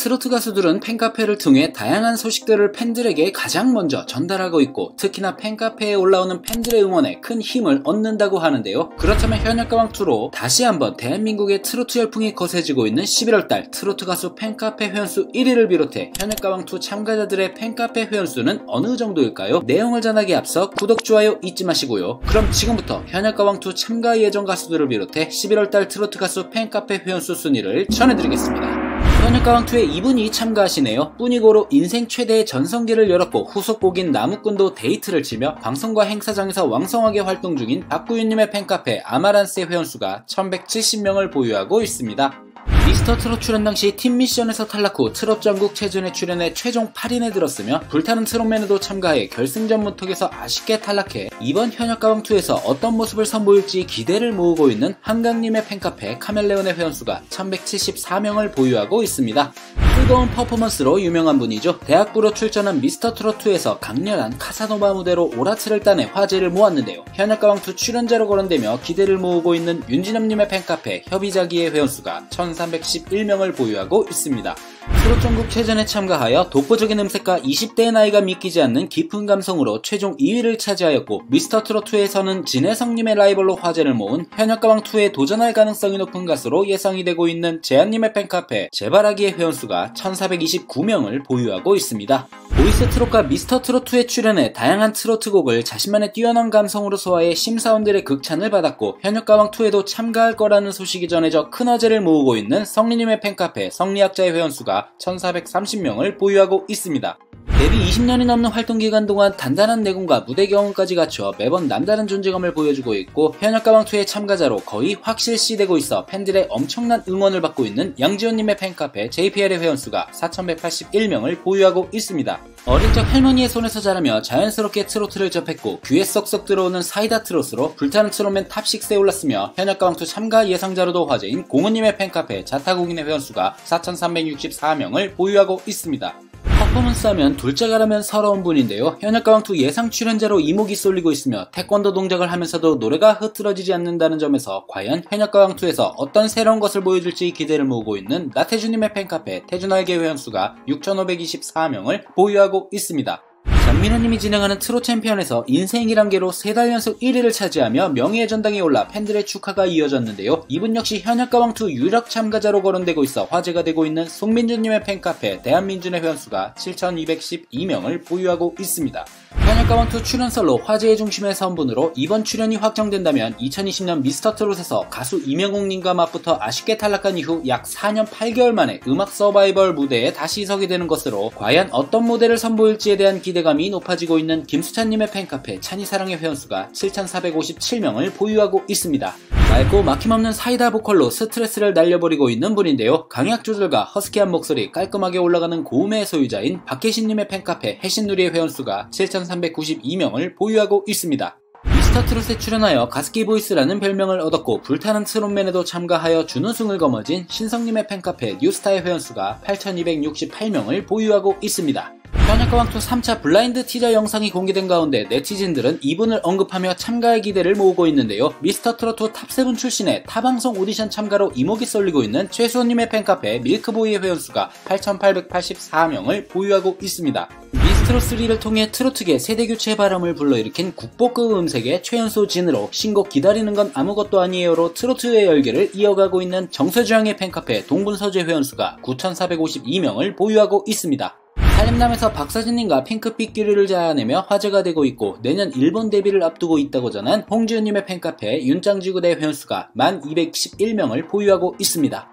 트로트 가수들은 팬카페를 통해 다양한 소식들을 팬들에게 가장 먼저 전달하고 있고, 특히나 팬카페에 올라오는 팬들의 응원에 큰 힘을 얻는다고 하는데요. 그렇다면 현역가왕2로 다시 한번 대한민국의 트로트 열풍이 거세지고 있는 11월달 트로트 가수 팬카페 회원수 1위를 비롯해 현역가왕2 참가자들의 팬카페 회원수는 어느 정도일까요? 내용을 전하기에 앞서 구독, 좋아요 잊지 마시고요. 그럼 지금부터 현역가왕2 참가 예정 가수들을 비롯해 11월달 트로트 가수 팬카페 회원수 순위를 전해드리겠습니다. 현역가왕2에 이분이 참가하시네요. 뿌니고로 인생 최대의 전성기를 열었고, 후속곡인 나무꾼도 데이트를 치며 방송과 행사장에서 왕성하게 활동 중인 박구윤님의 팬카페 아마란스의 회원수가 1170명을 보유하고 있습니다. 미스터 트롯 출연 당시 팀 미션에서 탈락 후 트롯 전국체전에 출연해 최종 8인에 들었으며, 불타는 트롯맨에도 참가해 결승전 문턱에서 아쉽게 탈락해 이번 현역가왕2에서 어떤 모습을 선보일지 기대를 모으고 있는 한강님의 팬카페 카멜레온의 회원수가 1174명을 보유하고 있습니다. 뜨거운 퍼포먼스로 유명한 분이죠. 대학부로 출전한 미스터 트롯2에서 강렬한 카사노바 무대로 오라트를 따내 화제를 모았는데요. 현역가왕2 출연자로 거론되며 기대를 모으고 있는 윤진엽님의 팬카페 협의자기의 회원수가 1311명을 보유하고 있습니다. 트롯 전국체전에 참가하여 독보적인 음색과 20대의 나이가 믿기지 않는 깊은 감성으로 최종 2위를 차지하였고, 미스터 트롯2에서는 진혜성님의 라이벌로 화제를 모은 현역가왕2에 도전할 가능성이 높은 가수로 예상이 되고 있는 재한님의 팬카페 재바라기의 회원수가 1429명을 보유하고 있습니다. 보이스 트롯과 미스터 트롯2에 출연해 다양한 트로트 곡을 자신만의 뛰어난 감성으로 소화해 심사원들의 극찬을 받았고, 현역가왕2에도 참가할 거라는 소식이 전해져 큰 화제를 모으고 있는 성리님의 팬카페 성리학자의 회원수가 1430명을 보유하고 있습니다. 데뷔 20년이 넘는 활동 기간 동안 단단한 내공과 무대 경험까지 갖춰 매번 남다른 존재감을 보여주고 있고, 현역가왕2의 참가자로 거의 확실시되고 있어 팬들의 엄청난 응원을 받고 있는 양지호님의 팬카페 JPL의 회원수가 4181명을 보유하고 있습니다. 어릴 적 할머니의 손에서 자라며 자연스럽게 트로트를 접했고, 귀에 쏙쏙 들어오는 사이다 트롯으로 불타는 트롯맨 탑6에 올랐으며, 현역가왕2 참가 예상자로도 화제인 공은님의 팬카페 자타공인의 회원수가 4364명을 보유하고 있습니다. 퍼포먼스 하면 둘째가라면 서러운 분인데요. 현역가왕2 예상 출연자로 이목이 쏠리고 있으며, 태권도 동작을 하면서도 노래가 흐트러지지 않는다는 점에서 과연 현역가왕2에서 어떤 새로운 것을 보여줄지 기대를 모으고 있는 나태주님의 팬카페 태준알게 회원수가 6524명을 보유하고 있습니다. 장민호님이 진행하는 트롯 챔피언에서 인생이란 개로 3달 연속 1위를 차지하며 명예의 전당에 올라 팬들의 축하가 이어졌는데요. 이분 역시 현역가왕2 유력 참가자로 거론되고 있어 화제가 되고 있는 송민준님의 팬카페 대한민준의 회원수가 7212명을 보유하고 있습니다. 현역가왕2 출연설로 화제의 중심에 선 분으로 이번 출연이 확정된다면 2020년 미스터트롯에서 가수 이명웅님과 맞붙어 아쉽게 탈락한 이후 약 4년 8개월 만에 음악 서바이벌 무대에 다시 서게 되는 것으로, 과연 어떤 무대를 선보일지에 대한 기대감이 높아지고 있는 김수찬님의 팬카페 찬이사랑의 회원수가 7457명을 보유하고 있습니다. 맑고 막힘없는 사이다 보컬로 스트레스를 날려버리고 있는 분인데요. 강약 조절과 허스키한 목소리, 깔끔하게 올라가는 고음의 소유자인 박혜신님의 팬카페 혜신누리의 회원수가 7392명을 보유하고 있습니다. 미스터 트롯에 출연하여 가습기 보이스라는 별명을 얻었고, 불타는 트롯맨에도 참가하여 준우승을 거머쥔 신성님의 팬카페 뉴스타의 회원수가 8268명을 보유하고 있습니다. 현역가왕2 3차 블라인드 티저 영상이 공개된 가운데 네티즌들은 이분을 언급하며 참가의 기대를 모으고 있는데요. 미스터 트롯2 탑7 출신의 타방송 오디션 참가로 이목이 쏠리고 있는 최수호님의 팬카페 밀크보이의 회원수가 8884명을 보유하고 있습니다. 미스트롯3를 통해 트로트계 세대교체 바람을 불러일으킨 국보급 음색의 최연소 진으로 신곡 기다리는 건 아무것도 아니에요로 트로트의 열기를 이어가고 있는 정서주양의 팬카페 동분서재 회원수가 9452명을 보유하고 있습니다. 살림남에서 박서진님과 핑크빛 기류를 자아내며 화제가 되고 있고, 내년 일본 데뷔를 앞두고 있다고 전한 홍지은님의 팬카페 윤짱지구대 회원수가 1211명을 보유하고 있습니다.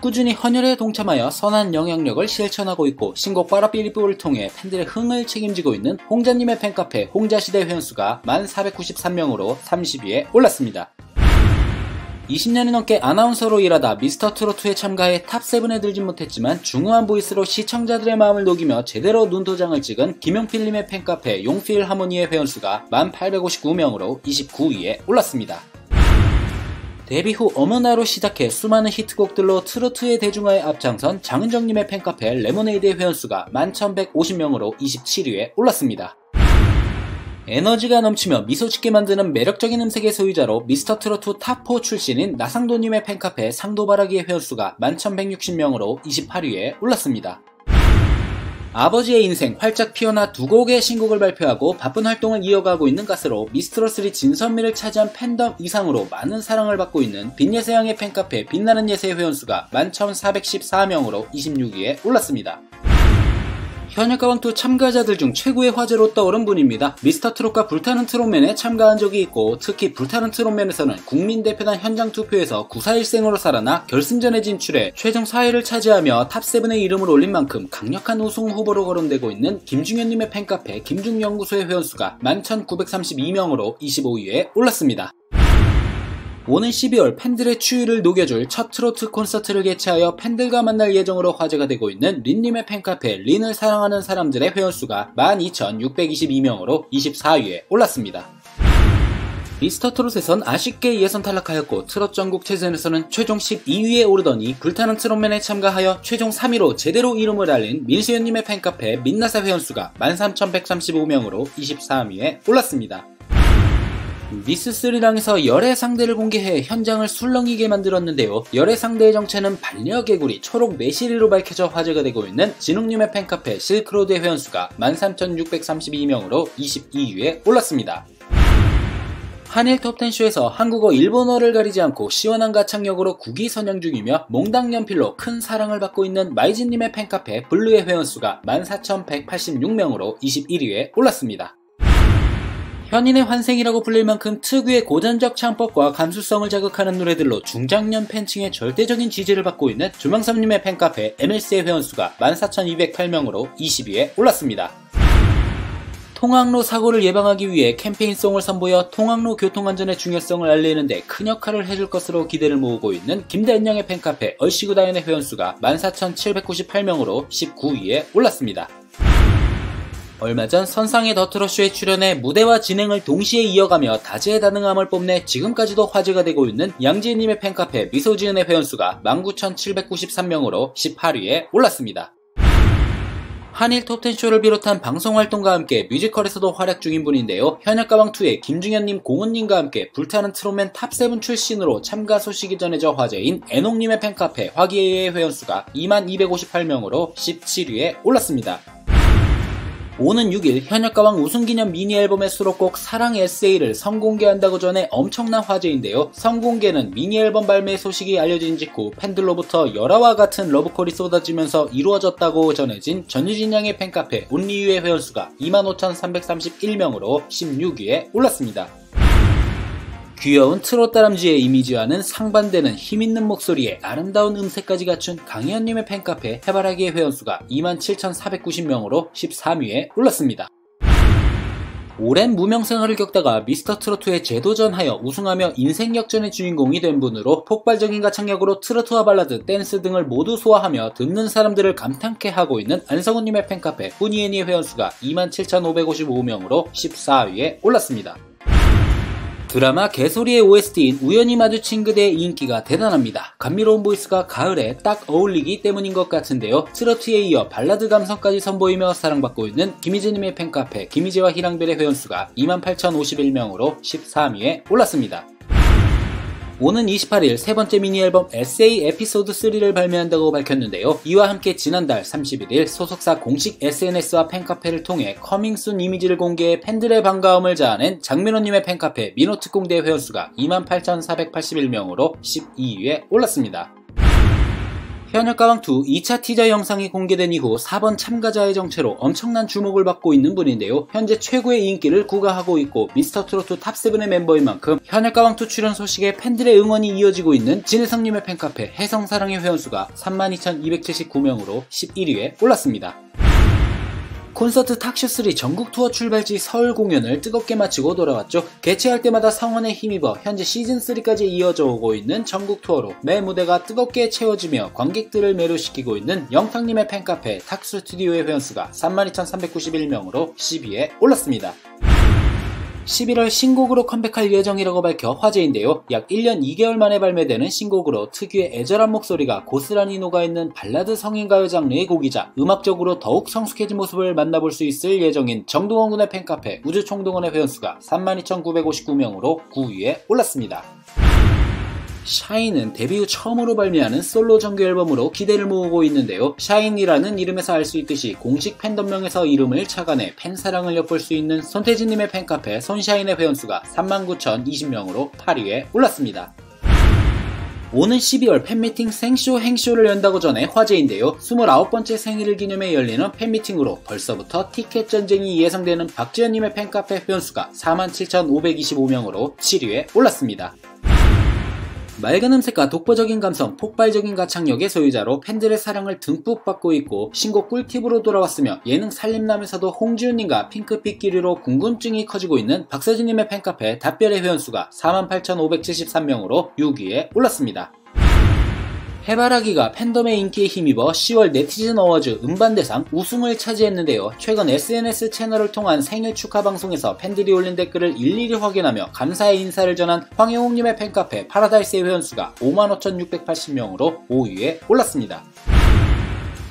꾸준히 헌혈에 동참하여 선한 영향력을 실천하고 있고, 신곡 빠라삐리뽀를 통해 팬들의 흥을 책임지고 있는 홍자님의 팬카페 홍자시대 회원수가 1493명으로 30위에 올랐습니다. 20년이 넘게 아나운서로 일하다 미스터 트롯2에 참가해 탑7에 들진 못했지만 중후한 보이스로 시청자들의 마음을 녹이며 제대로 눈도장을 찍은 김용필님의 팬카페 용필 하모니의 회원수가 1859명으로 29위에 올랐습니다. 데뷔 후 어머나로 시작해 수많은 히트곡들로 트로트의 대중화에 앞장선 장은정님의 팬카페 레모네이드의 회원수가 1150명으로 27위에 올랐습니다. 에너지가 넘치며 미소짓게 만드는 매력적인 음색의 소유자로 미스터트롯2 탑4 출신인 나상도님의 팬카페 상도바라기의 회원수가 11,160명으로 28위에 올랐습니다. 아버지의 인생 활짝 피어나 2곡의 신곡을 발표하고 바쁜 활동을 이어가고 있는 가수로 미스트롯3 진선미를 차지한 팬덤 이상으로 많은 사랑을 받고 있는 빛예세양의 팬카페 빛나는 예세의 회원수가 11,414명으로 26위에 올랐습니다. 현역가왕2 참가자들 중 최고의 화제로 떠오른 분입니다. 미스터트롯과 불타는 트롯맨에 참가한 적이 있고 특히 불타는 트롯맨에서는 국민대표단 현장 투표에서 941생으로 살아나 결승전에 진출해 최종 4위를 차지하며 탑7에 이름을 올린 만큼 강력한 우승 후보로 거론되고 있는 김중현님의 팬카페 김중연구소의 회원수가 11,932명으로 25위에 올랐습니다. 오는 12월 팬들의 추위를 녹여줄 첫 트로트 콘서트를 개최하여 팬들과 만날 예정으로 화제가 되고 있는 린님의 팬카페 린을 사랑하는 사람들의 회원수가 12,622명으로 24위에 올랐습니다. 미스터트롯에선 아쉽게 예선 탈락하였고 트롯 전국체전에서는 최종 12위에 오르더니 불타는 트롯맨에 참가하여 최종 3위로 제대로 이름을 알린 민수연님의 팬카페 민나사 회원수가 13,135명으로 23위에 올랐습니다. 미스3랑에서 열애 상대를 공개해 현장을 술렁이게 만들었는데요. 열애 상대의 정체는 반려개구리 초록 매실이로 밝혀져 화제가 되고 있는 진욱님의 팬카페 실크로드의 회원수가 13,632명으로 22위에 올랐습니다. 한일 톱10쇼에서 한국어, 일본어를 가리지 않고 시원한 가창력으로 국위선양 중이며 몽당 연필로 큰 사랑을 받고 있는 마이진님의 팬카페 블루의 회원수가 14,186명으로 21위에 올랐습니다. 현인의 환생이라고 불릴 만큼 특유의 고전적 창법과 감수성을 자극하는 노래들로 중장년 팬층의 절대적인 지지를 받고 있는 조명섭님의 팬카페 MLC의 회원수가 14,208명으로 20위에 올랐습니다. 통학로 사고를 예방하기 위해 캠페인송을 선보여 통학로 교통안전의 중요성을 알리는데 큰 역할을 해줄 것으로 기대를 모으고 있는 김대현양의 팬카페 얼씨구다연의 회원수가 14,798명으로 19위에 올랐습니다. 얼마 전 선상의 더 트롯쇼에 출연해 무대와 진행을 동시에 이어가며 다재다능함을 뽐내 지금까지도 화제가 되고 있는 양지은님의 팬카페 미소지은의 회원수가 19,793명으로 18위에 올랐습니다. 한일 톱10쇼를 비롯한 방송활동과 함께 뮤지컬에서도 활약 중인 분인데요. 현역가왕2의 김중현님, 공훈님과 함께 불타는 트롯맨 탑7 출신으로 참가 소식이 전해져 화제인 애농님의 팬카페 화기애애의 회원수가 2258명으로 17위에 올랐습니다. 오는 6일 현역가왕 우승기념 미니앨범의 수록곡 사랑 에세이를 선공개한다고 전해 엄청난 화제인데요. 선공개는 미니앨범 발매 소식이 알려진 직후 팬들로부터 열화와 같은 러브콜이 쏟아지면서 이루어졌다고 전해진 전유진 양의 팬카페 온리유의 회원수가 25,331명으로 16위에 올랐습니다. 귀여운 트롯 다람쥐의 이미지와는 상반되는 힘있는 목소리에 아름다운 음색까지 갖춘 강희연님의 팬카페 해바라기의 회원수가 27,490명으로 13위에 올랐습니다. 오랜 무명생활을 겪다가 미스터트롯2에 재도전하여 우승하며 인생 역전의 주인공이 된 분으로 폭발적인 가창력으로 트로트와 발라드, 댄스 등을 모두 소화하며 듣는 사람들을 감탄케 하고 있는 안성훈님의 팬카페 뿌니애니의 회원수가 27,555명으로 14위에 올랐습니다. 드라마 개소리의 OST인 우연히 마주친 그대의 인기가 대단합니다. 감미로운 보이스가 가을에 딱 어울리기 때문인 것 같은데요. 트로트에 이어 발라드 감성까지 선보이며 사랑받고 있는 김희재님의 팬카페 김희재와 희랑별의 회원수가 28,051명으로 13위에 올랐습니다. 오는 28일 세 번째 미니앨범 에세이 에피소드 3를 발매한다고 밝혔는데요. 이와 함께 지난달 31일 소속사 공식 SNS와 팬카페를 통해 커밍순 이미지를 공개해 팬들의 반가움을 자아낸 장민호님의 팬카페 민호특공대 회원수가 28,481명으로 12위에 올랐습니다. 현역가왕2 2차 티저 영상이 공개된 이후 4번 참가자의 정체로 엄청난 주목을 받고 있는 분인데요. 현재 최고의 인기를 구가하고 있고 미스터트롯2 탑7의 멤버인 만큼 현역가왕2 출연 소식에 팬들의 응원이 이어지고 있는 진혜성님의 팬카페 혜성사랑의 회원수가 32,279명으로 11위에 올랐습니다. 콘서트 탁쇼3 전국 투어 출발지 서울 공연을 뜨겁게 마치고 돌아왔죠. 개최할 때마다 성원에 힘입어 현재 시즌3까지 이어져 오고 있는 전국 투어로 매 무대가 뜨겁게 채워지며 관객들을 매료시키고 있는 영탁님의 팬카페 탁스튜디오의 회원수가 32,391명으로 10위에 올랐습니다. 11월 신곡으로 컴백할 예정이라고 밝혀 화제인데요. 약 1년 2개월 만에 발매되는 신곡으로 특유의 애절한 목소리가 고스란히 녹아있는 발라드 성인가요 장르의 곡이자 음악적으로 더욱 성숙해진 모습을 만나볼 수 있을 예정인 정동원 군의 팬카페 우주총동원의 회원수가 32,959명으로 9위에 올랐습니다. 샤인은 데뷔 후 처음으로 발매하는 솔로 정규 앨범으로 기대를 모으고 있는데요. 샤인이라는 이름에서 알 수 있듯이 공식 팬덤명에서 이름을 착안해 팬사랑을 엿볼 수 있는 손태진님의 팬카페 손샤인의 회원수가 39,020명으로 8위에 올랐습니다. 오는 12월 팬미팅 생쇼 행쇼를 연다고 전해 화제인데요. 29번째 생일을 기념해 열리는 팬미팅으로 벌써부터 티켓 전쟁이 예상되는 박지현님의 팬카페 회원수가 47,525명으로 7위에 올랐습니다. 맑은 음색과 독보적인 감성, 폭발적인 가창력의 소유자로 팬들의 사랑을 듬뿍 받고 있고 신곡 꿀팁으로 돌아왔으며 예능 살림남에서도 홍지훈님과 핑크빛끼리로 궁금증이 커지고 있는 박서진님의 팬카페 답별의 회원수가 48,573명으로 6위에 올랐습니다. 해바라기가 팬덤의 인기에 힘입어 10월 네티즌 어워즈 음반대상 우승을 차지했는데요. 최근 SNS 채널을 통한 생일 축하 방송에서 팬들이 올린 댓글을 일일이 확인하며 감사의 인사를 전한 황영욱님의 팬카페 파라다이스의 회원수가 55,680명으로 5위에 올랐습니다.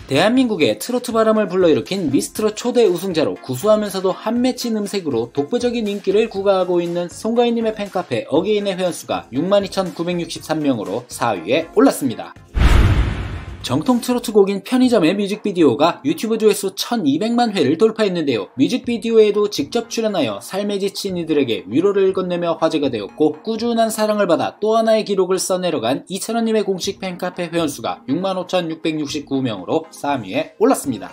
대한민국의 트로트 바람을 불러일으킨 미스트롯 초대 우승자로 구수하면서도 한맺힌 음색으로 독보적인 인기를 구가하고 있는 송가인님의 팬카페 어게인의 회원수가 62,963명으로 4위에 올랐습니다. 정통 트로트 곡인 편의점의 뮤직비디오가 유튜브 조회수 1200만 회를 돌파했는데요. 뮤직비디오에도 직접 출연하여 삶에 지친 이들에게 위로를 건네며 화제가 되었고 꾸준한 사랑을 받아 또 하나의 기록을 써내려간 이찬원님의 공식 팬카페 회원수가 65,669명으로 3위에 올랐습니다.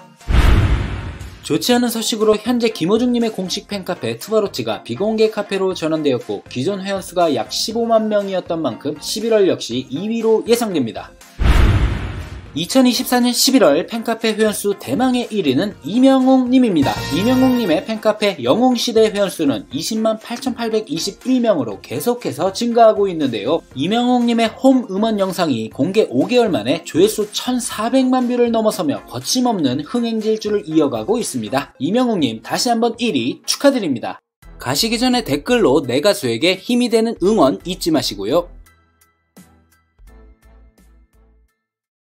좋지 않은 소식으로 현재 김호중님의 공식 팬카페 투바로치가 비공개 카페로 전환되었고 기존 회원수가 약 15만 명이었던 만큼 11월 역시 2위로 예상됩니다. 2024년 11월 팬카페 회원수 대망의 1위는 이명웅님입니다. 이명웅님의 팬카페 영웅시대 회원수는 20만 8,821명으로 계속해서 증가하고 있는데요. 이명웅님의 홈 음원 영상이 공개 5개월 만에 조회수 1,400만 뷰를 넘어서며 거침없는 흥행질주를 이어가고 있습니다. 이명웅님 다시 한번 1위 축하드립니다. 가시기 전에 댓글로 내 가수에게 힘이 되는 응원 잊지 마시고요.